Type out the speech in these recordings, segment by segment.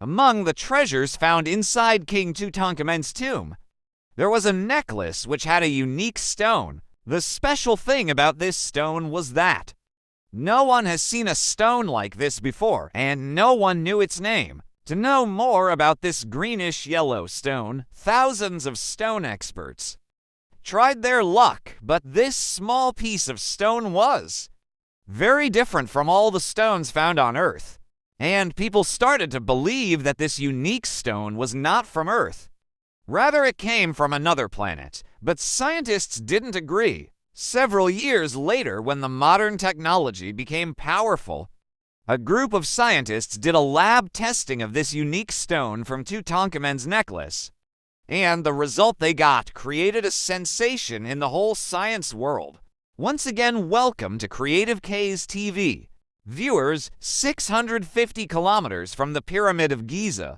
Among the treasures found inside King Tutankhamun's tomb, there was a necklace which had a unique stone. The special thing about this stone was that no one has seen a stone like this before, and no one knew its name. To know more about this greenish-yellow stone, thousands of stone experts tried their luck, but this small piece of stone was very different from all the stones found on Earth, and people started to believe that this unique stone was not from Earth. Rather, it came from another planet, but scientists didn't agree. Several years later, when the modern technology became powerful, a group of scientists did a lab testing of this unique stone from Tutankhamun's necklace, and the result they got created a sensation in the whole science world. Once again, welcome to Creative K's TV. Viewers, 650 kilometers from the Pyramid of Giza,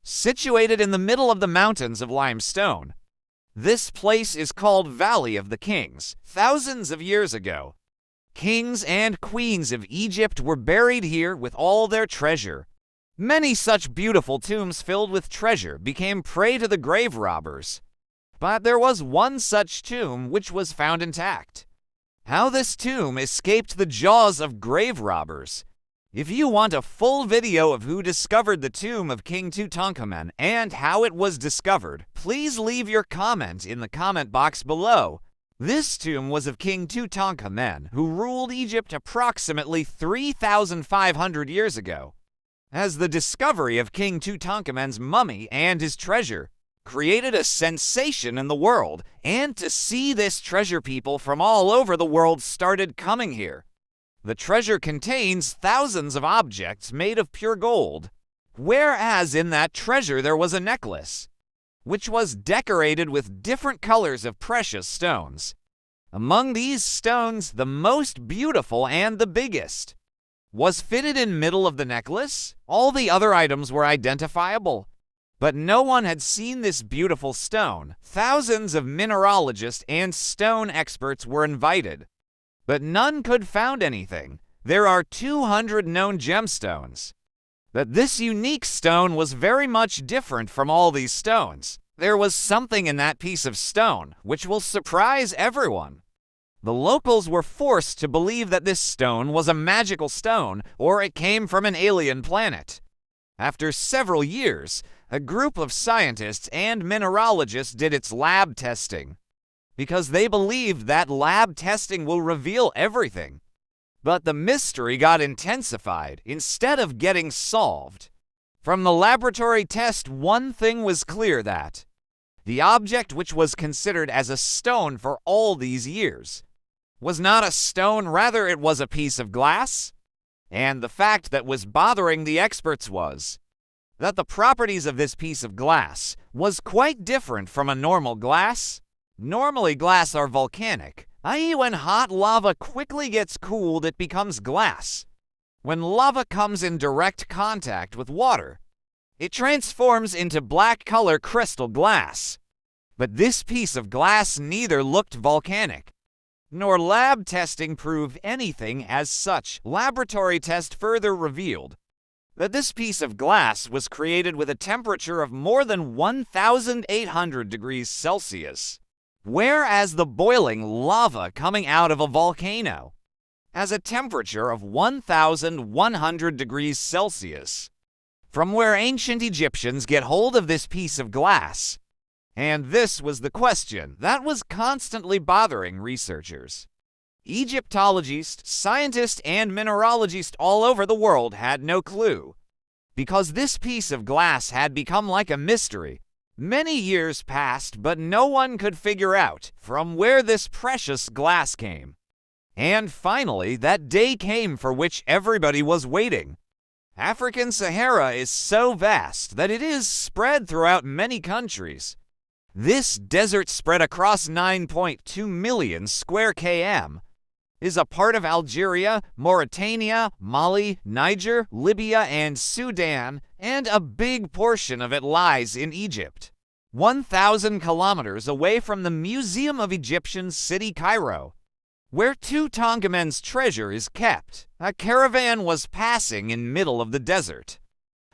situated in the middle of the mountains of limestone. This place is called Valley of the Kings. Thousands of years ago, kings and queens of Egypt were buried here with all their treasure. Many such beautiful tombs filled with treasure became prey to the grave robbers. But there was one such tomb which was found intact. How this tomb escaped the jaws of grave robbers. If you want a full video of who discovered the tomb of King Tutankhamun and how it was discovered, please leave your comment in the comment box below. This tomb was of King Tutankhamun, who ruled Egypt approximately 3,500 years ago. As the discovery of King Tutankhamun's mummy and his treasure created a sensation in the world, and to see this treasure, people from all over the world started coming here. The treasure contains thousands of objects made of pure gold, whereas in that treasure there was a necklace, which was decorated with different colors of precious stones. Among these stones, the most beautiful and the biggest was fitted in middle of the necklace. All the other items were identifiable, but no one had seen this beautiful stone. Thousands of mineralogists and stone experts were invited, but none could found anything. There are 200 known gemstones. But this unique stone was very much different from all these stones. There was something in that piece of stone which will surprise everyone. The locals were forced to believe that this stone was a magical stone or it came from an alien planet. After several years, a group of scientists and mineralogists did its lab testing, because they believed that lab testing will reveal everything. But the mystery got intensified instead of getting solved. From the laboratory test, one thing was clear, that the object which was considered as a stone for all these years was not a stone, rather it was a piece of glass. And the fact that was bothering the experts was that the properties of this piece of glass was quite different from a normal glass. Normally, glass are volcanic, i.e. when hot lava quickly gets cooled, it becomes glass. When lava comes in direct contact with water, it transforms into black color crystal glass. But this piece of glass neither looked volcanic, nor lab testing proved anything as such. Laboratory test further revealed that this piece of glass was created with a temperature of more than 1,800 degrees Celsius, whereas the boiling lava coming out of a volcano has a temperature of 1,100 degrees Celsius. From where ancient Egyptians get hold of this piece of glass? And this was the question that was constantly bothering researchers. Egyptologists, scientists, and mineralogists all over the world had no clue, because this piece of glass had become like a mystery. Many years passed, but no one could figure out from where this precious glass came. And finally, that day came for which everybody was waiting. African Sahara is so vast that it is spread throughout many countries. This desert, spread across 9.2 million square km, is a part of Algeria, Mauritania, Mali, Niger, Libya, and Sudan, and a big portion of it lies in Egypt, 1,000 kilometers away from the Museum of Egyptian City, Cairo, where Tutankhamun's treasure is kept. A caravan was passing in middle of the desert.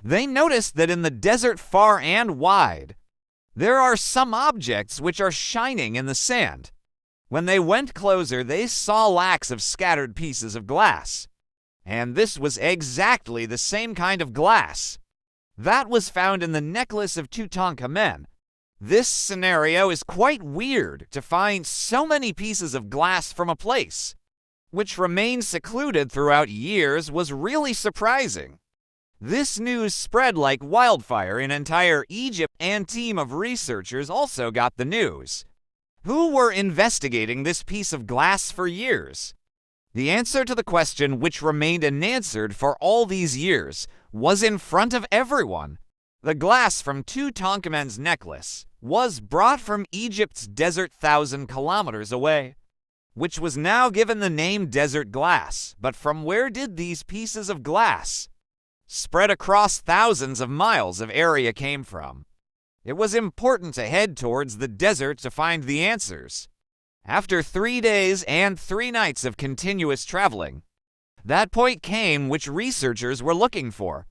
They noticed that in the desert far and wide, there are some objects which are shining in the sand. When they went closer, they saw lakhs of scattered pieces of glass. And this was exactly the same kind of glass that was found in the necklace of Tutankhamun. This scenario is quite weird, to find so many pieces of glass from a place which remained secluded throughout years was really surprising. This news spread like wildfire in entire Egypt, and a team of researchers also got the news, who were investigating this piece of glass for years. The answer to the question, which remained unanswered for all these years, was in front of everyone. The glass from Tutankhamun's necklace was brought from Egypt's desert 1,000 kilometers away, which was now given the name desert glass. But from where did these pieces of glass, spread across thousands of miles of area, came from? It was important to head towards the desert to find the answers. After 3 days and 3 nights of continuous traveling, that point came which researchers were looking for.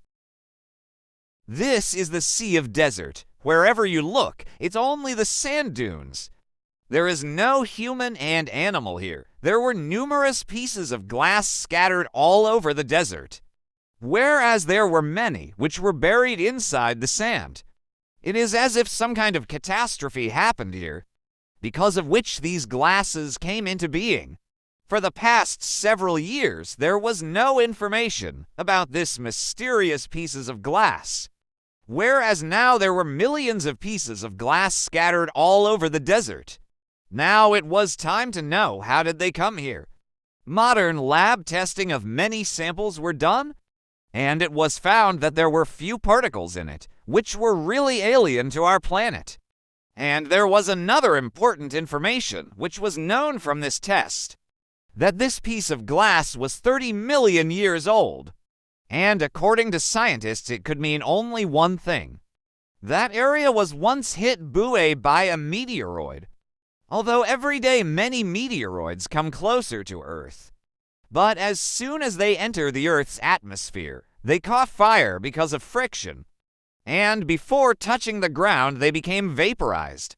This is the Sea of Desert. Wherever you look, it's only the sand dunes. There is no human and animal here. There were numerous pieces of glass scattered all over the desert, whereas there were many which were buried inside the sand. It is as if some kind of catastrophe happened here, because of which these glasses came into being. For the past several years, there was no information about this mysterious pieces of glass, whereas now there were millions of pieces of glass scattered all over the desert. Now it was time to know, how did they come here? Modern lab testing of many samples were done, and it was found that there were few particles in it, which were really alien to our planet. And there was another important information which was known from this test, that this piece of glass was 30 million years old. And according to scientists, it could mean only one thing. That area was once hit buoy by a meteoroid. Although every day many meteoroids come closer to Earth, but as soon as they enter the Earth's atmosphere, they caught fire because of friction, and before touching the ground they became vaporized.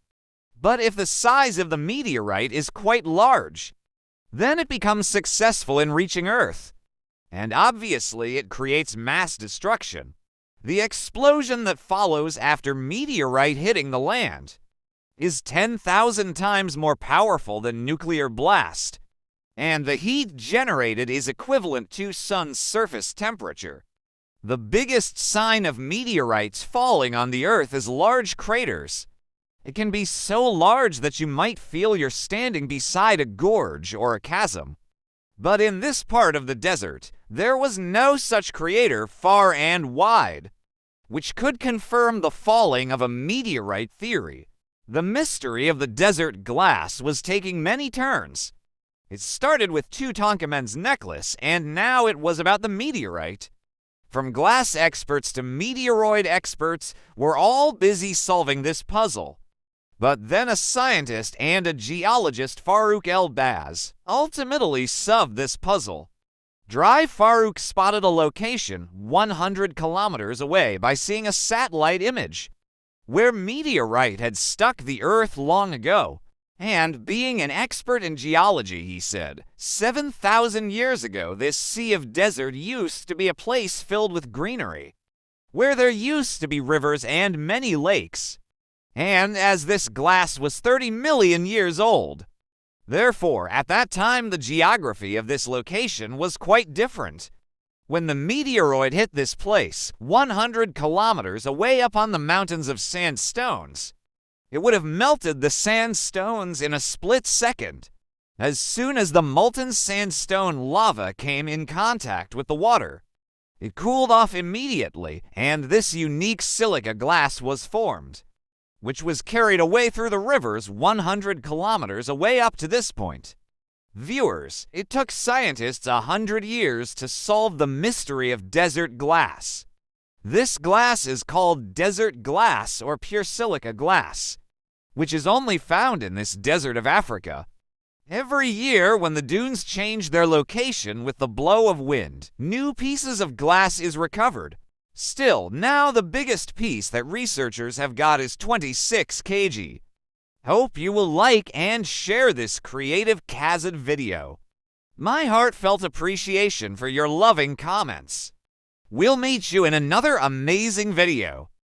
But if the size of the meteorite is quite large, then it becomes successful in reaching Earth, and obviously it creates mass destruction. The explosion that follows after meteorite hitting the land is 10,000 times more powerful than nuclear blast, and the heat generated is equivalent to Sun's surface temperature. The biggest sign of meteorites falling on the Earth is large craters. It can be so large that you might feel you're standing beside a gorge or a chasm. But in this part of the desert, there was no such crater far and wide, which could confirm the falling of a meteorite theory. The mystery of the desert glass was taking many turns. It started with Tutankhamun's necklace, and now it was about the meteorite. From glass experts to meteoroid experts were all busy solving this puzzle. But then a scientist and a geologist, Farouk El-Baz, ultimately solved this puzzle. Farouk spotted a location 100 kilometers away by seeing a satellite image, where meteorite had struck the Earth long ago. And being an expert in geology, he said, 7,000 years ago, this Sea of Desert used to be a place filled with greenery, where there used to be rivers and many lakes. And as this glass was 30 million years old, therefore, at that time, the geography of this location was quite different. When the meteoroid hit this place, 100 kilometers away up on the mountains of sandstones, it would have melted the sandstones in a split second. As soon as the molten sandstone lava came in contact with the water, it cooled off immediately, and this unique silica glass was formed, which was carried away through the rivers 100 kilometers away up to this point. Viewers, it took scientists 100 years to solve the mystery of desert glass. This glass is called desert glass or pure silica glass, which is only found in this desert of Africa. Every year, when the dunes change their location with the blow of wind, new pieces of glass is recovered. Still, now the biggest piece that researchers have got is 26 kg. Hope you will like and share this creative Kazid video. My heartfelt appreciation for your loving comments. We'll meet you in another amazing video.